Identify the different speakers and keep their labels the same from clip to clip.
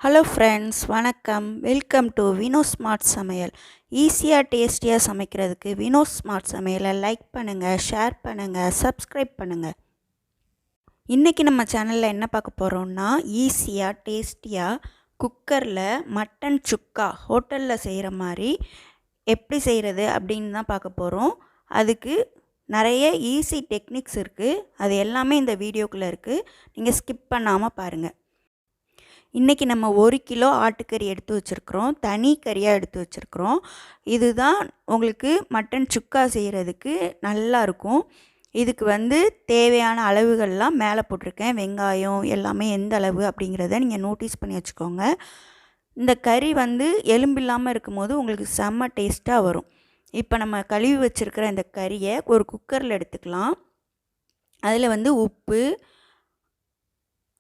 Speaker 1: Hello friends, வணக்கம். Welcome to Vino smart சமையல். ஈஸியாக டேஸ்டியாக சமைக்கிறதுக்கு வினோ ஸ்மார்ட் சமையலை லைக் பண்ணுங்கள், ஷேர் பண்ணுங்கள், சப்ஸ்கிரைப் பண்ணுங்கள். இன்றைக்கி நம்ம சேனலில் என்ன பார்க்க போகிறோம்னா, ஈஸியாக டேஸ்டியாக குக்கரில் மட்டன் சுக்கா ஹோட்டலில் செய்கிற மாதிரி எப்படி செய்கிறது அப்படின்னு தான் பார்க்க போகிறோம். அதுக்கு நிறைய ஈஸி டெக்னிக்ஸ் இருக்குது. அது எல்லாமே இந்த வீடியோக்குள்ளே இருக்குது. நீங்கள் ஸ்கிப் பண்ணாமல் பாருங்கள். இன்றைக்கி நம்ம 1 கிலோ ஆட்டுக்கறி எடுத்து வச்சுருக்குறோம். தனி கறியாக எடுத்து வச்சுருக்குறோம். இதுதான் உங்களுக்கு மட்டன் சுக்கா செய்கிறதுக்கு நல்லாயிருக்கும். இதுக்கு தேவையான அளவுகள்லாம் மேலே போட்டிருக்கேன். வெங்காயம் எல்லாமே எந்த அளவு அப்படிங்கிறத நீங்கள் நோட்டீஸ் பண்ணி வச்சுக்கோங்க. இந்த கறி எலும்பு இல்லாமல் இருக்கும்போது உங்களுக்கு செம்ம டேஸ்ட்டாக வரும். இப்போ நம்ம கழுவி வச்சுருக்கிற இந்த கறியை ஒரு குக்கரில் எடுத்துக்கலாம். அதில் உப்பு,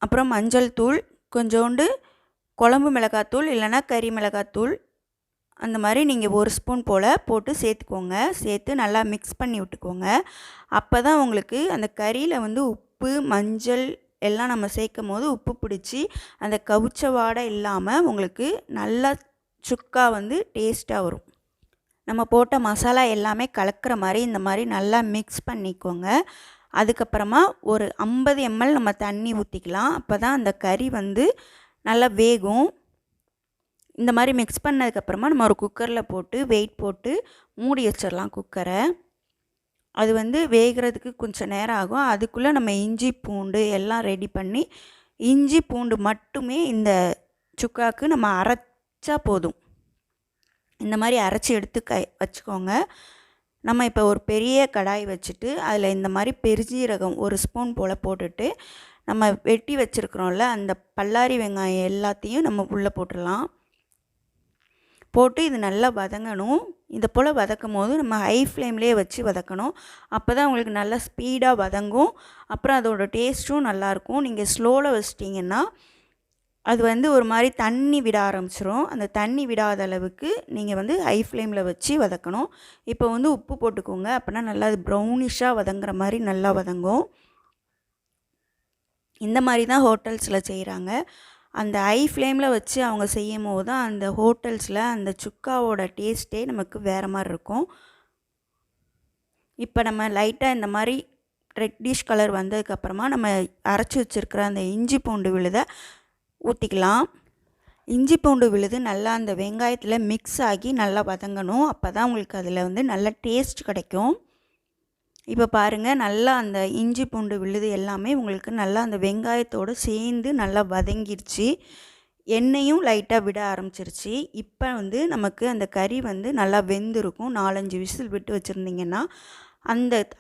Speaker 1: அப்புறம் மஞ்சள் தூள், கொஞ்சோண்டு குழம்பு மிளகாத்தூள் இல்லைன்னா கறி மிளகாத்தூள், அந்த மாதிரி நீங்கள் 1 ஸ்பூன் போல் போட்டு சேர்த்துக்கோங்க. சேர்த்து நல்லா மிக்ஸ் பண்ணி விட்டுக்கோங்க. அப்போ தான் உங்களுக்கு அந்த கறியில் உப்பு மஞ்சள் எல்லாம் நம்ம சேர்க்கும் போது உப்பு பிடிச்சி அந்த கவுச்ச வாடை இல்லாமல் உங்களுக்கு நல்லா சுக்கா டேஸ்ட்டாக வரும். நம்ம போட்ட மசாலா எல்லாமே கலக்கிற மாதிரி இந்த மாதிரி நல்லா மிக்ஸ் பண்ணிக்கோங்க. அதுக்கப்புறமா ஒரு 50 ml நம்ம தண்ணி ஊற்றிக்கலாம். அப்போ தான் அந்த கறி நல்லா வேகும். இந்த மாதிரி மிக்ஸ் பண்ணதுக்கப்புறமா நம்ம ஒரு குக்கரில் போட்டு வெயிட் போட்டு மூடி வச்சிடலாம் குக்கரை. அது வேகிறதுக்கு கொஞ்சம் நேரம் ஆகும். அதுக்குள்ளே நம்ம இஞ்சி பூண்டு எல்லாம் ரெடி பண்ணி, இஞ்சி பூண்டு மட்டுமே இந்த சுக்காவுக்கு நம்ம அரைச்சா போதும். இந்த மாதிரி அரைச்சி எடுத்து வச்சுக்கோங்க. நம்ம இப்போ ஒரு பெரிய கடாய் வச்சுட்டு அதில் இந்த மாதிரி பெருஞ்சீரகம் 1 ஸ்பூன் போல் போட்டுட்டு, நம்ம வெட்டி வச்சுருக்குறோம்ல அந்த பல்லாரி வெங்காயம் எல்லாத்தையும் நம்ம உள்ளே போட்டுடலாம். போட்டு இது நல்லா வதங்கணும். இதை போல் வதக்கும் போது நம்ம ஹை ஃப்ளேம்லேயே வச்சு வதக்கணும். அப்போ தான் உங்களுக்கு நல்லா ஸ்பீடாக வதங்கும். அப்புறம் அதோடய டேஸ்ட்டும் நல்லாயிருக்கும். நீங்கள் ஸ்லோவில் வச்சிட்டிங்கன்னா அது ஒரு மாதிரி தண்ணி விட ஆரம்பிச்சிரும். அந்த தண்ணி விடாத அளவுக்கு நீங்கள் ஹை ஃப்ளேமில் வச்சு வதக்கணும். இப்போ உப்பு போட்டுக்கோங்க. அப்போனா நல்லா அது ப்ரௌனிஷாக வதங்குற மாதிரி நல்லா வதங்கும். இந்த மாதிரி தான் ஹோட்டல்ஸில் செய்கிறாங்க. அந்த ஹை ஃப்ளேமில் வச்சு அவங்க செய்யும் போது தான் அந்த ஹோட்டல்ஸில் அந்த சுக்காவோட டேஸ்ட்டே நமக்கு வேறு மாதிரி இருக்கும். இப்போ நம்ம லைட்டாக இந்த மாதிரி ரெட்டிஷ் கலர் வந்ததுக்கப்புறமா நம்ம அரைச்சி வச்சுருக்கிற அந்த இஞ்சி பூண்டு விழுதை ஊற்றிக்கலாம். இஞ்சி பூண்டு விழுது நல்லா அந்த வெங்காயத்தில் மிக்ஸ் ஆகி நல்லா வதங்கணும். அப்போ தான் உங்களுக்கு அதில் நல்ல டேஸ்ட் கிடைக்கும். இப்போ பாருங்கள், நல்லா அந்த இஞ்சி பூண்டு விழுது எல்லாமே உங்களுக்கு நல்லா அந்த வெங்காயத்தோடு சேர்ந்து நல்லா வதங்கிருச்சு. எண்ணெயும் லைட்டாக விட ஆரம்பிச்சிருச்சு. இப்போ நமக்கு அந்த கறி நல்லா வெந்திருக்கும். 4-5 விசில் விட்டு வச்சுருந்திங்கன்னா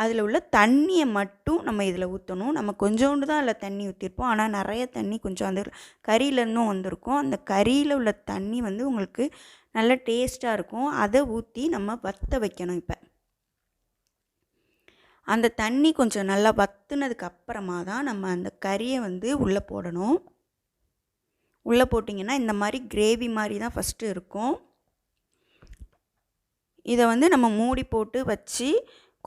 Speaker 1: அதில் உள்ள தண்ணியை மட்டும் நம்ம இதில் ஊற்றணும். நம்ம கொஞ்சோண்டு தான் அதில் தண்ணி ஊற்றிருப்போம். ஆனால் நிறைய தண்ணி கொஞ்சம் அந்த கறியிலேருந்தும் வந்திருக்கும். அந்த கறியில் உள்ள தண்ணி உங்களுக்கு நல்ல டேஸ்ட்டாக இருக்கும். அதை ஊற்றி நம்ம வற்ற வைக்கணும். இப்போ அந்த தண்ணி கொஞ்சம் நல்லா வற்றுனதுக்கு அப்புறமா தான் நம்ம அந்த கறியை உள்ளே போடணும். உள்ளே போட்டிங்கன்னா இந்த மாதிரி கிரேவி மாதிரி தான் ஃபஸ்ட்டு இருக்கும். இதை நம்ம மூடி போட்டு வச்சு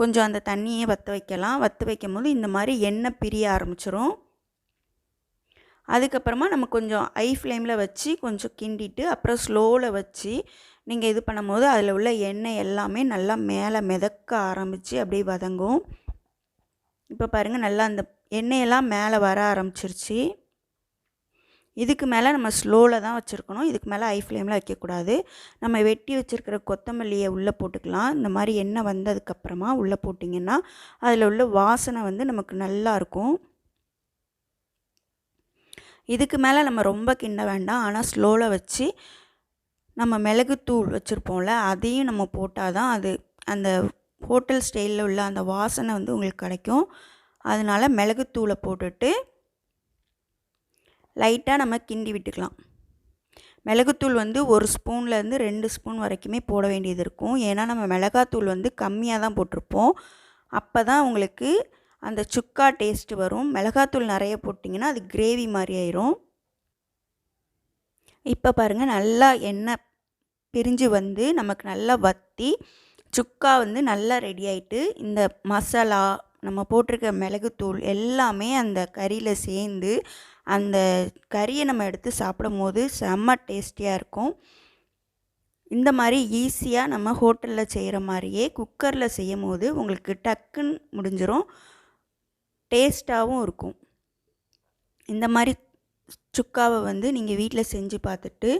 Speaker 1: கொஞ்சம் அந்த தண்ணியை வற்ற வைக்கலாம். வற்ற வைக்கும் போது இந்த மாதிரி எண்ணெய் பிரிய ஆரம்பிச்சிரும். அதுக்கப்புறமா நம்ம கொஞ்சம் ஹை ஃப்ளேமில் வச்சு கொஞ்சம் கிண்டிட்டு அப்புறம் ஸ்லோவில் வச்சு நீங்கள் இது பண்ணும்போது அதில் உள்ள எண்ணெய் எல்லாமே நல்லா மேலே மிதக்க ஆரம்பித்து அப்படியே வதங்கும். இப்போ பாருங்கள், நல்லா அந்த எண்ணெயெல்லாம் மேலே வர ஆரம்பிச்சிருச்சு. இதுக்கு மேலே நம்ம ஸ்லோவில் தான் வச்சுருக்கணும். இதுக்கு மேலே ஹை ஃப்ளேமில் வைக்கக்கூடாது. நம்ம வெட்டி வச்சுருக்கிற கொத்தமல்லியை உள்ளே போட்டுக்கலாம். இந்த மாதிரி எண்ணெய் வந்ததுக்கப்புறமா உள்ளே போட்டிங்கன்னா அதில் உள்ள வாசனை நமக்கு நல்லாயிருக்கும். இதுக்கு மேலே நம்ம ரொம்ப கிண்ட வேண்டாம். ஆனால் ஸ்லோவில் வச்சு நம்ம மிளகுத்தூள் வச்சுருப்போம்ல, அதையும் நம்ம போட்டால் தான் அது அந்த ஹோட்டல் ஸ்டைலில் உள்ள அந்த வாசனை உங்களுக்கு கிடைக்கும். அதனால் மிளகுத்தூளை போட்டுட்டு லைட்டாக நம்ம கிண்டி விட்டுக்கலாம். மிளகுத்தூள் 1 ஸ்பூன்லேருந்து 2 ஸ்பூன் வரைக்குமே போட வேண்டியது இருக்கும். ஏன்னா நம்ம மிளகாத்தூள் கம்மியாக தான் போட்டிருப்போம். அப்போ தான் உங்களுக்கு அந்த சுக்கா டேஸ்ட்டு வரும். மிளகாத்தூள் நிறைய போட்டிங்கன்னா அது கிரேவி மாதிரி ஆயிரும். இப்போ பாருங்கள், நல்லா எண்ணெய் பிரிஞ்சு நமக்கு நல்லா வற்றி சுக்கா நல்லா ரெடி ஆகிட்டு, இந்த மசாலா நம்ம போட்டிருக்க மிளகுத்தூள் எல்லாமே அந்த கறியில் சேர்ந்து அந்த கறியை நம்ம எடுத்து சாப்பிடும் போது செம்ம டேஸ்டியாக இருக்கும். இந்த மாதிரி ஈஸியாக நம்ம ஹோட்டலில் செய்கிற மாதிரியே குக்கரில் செய்யும் போது உங்களுக்கு டக்குன்னு முடிஞ்சிடும், டேஸ்ட்டாகவும் இருக்கும். இந்த மாதிரி சுக்காவை வந்து நீங்கள் வீட்டில் செஞ்சு பார்த்துட்டு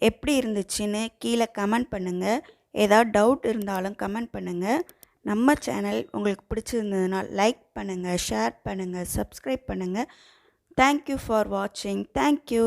Speaker 1: எப்படி இருந்துச்சுன்னு கீழே கமெண்ட் பண்ணுங்கள். ஏதாவது டவுட் இருந்தாலும் கமெண்ட் பண்ணுங்கள். நம்ம சேனல் உங்களுக்கு பிடிச்சிருந்ததுன்னா லைக் பண்ணுங்கள், ஷேர் பண்ணுங்கள், சப்ஸ்கிரைப் பண்ணுங்கள். தேங்க்யூ ஃபார் வாட்சிங். தேங்க்யூ.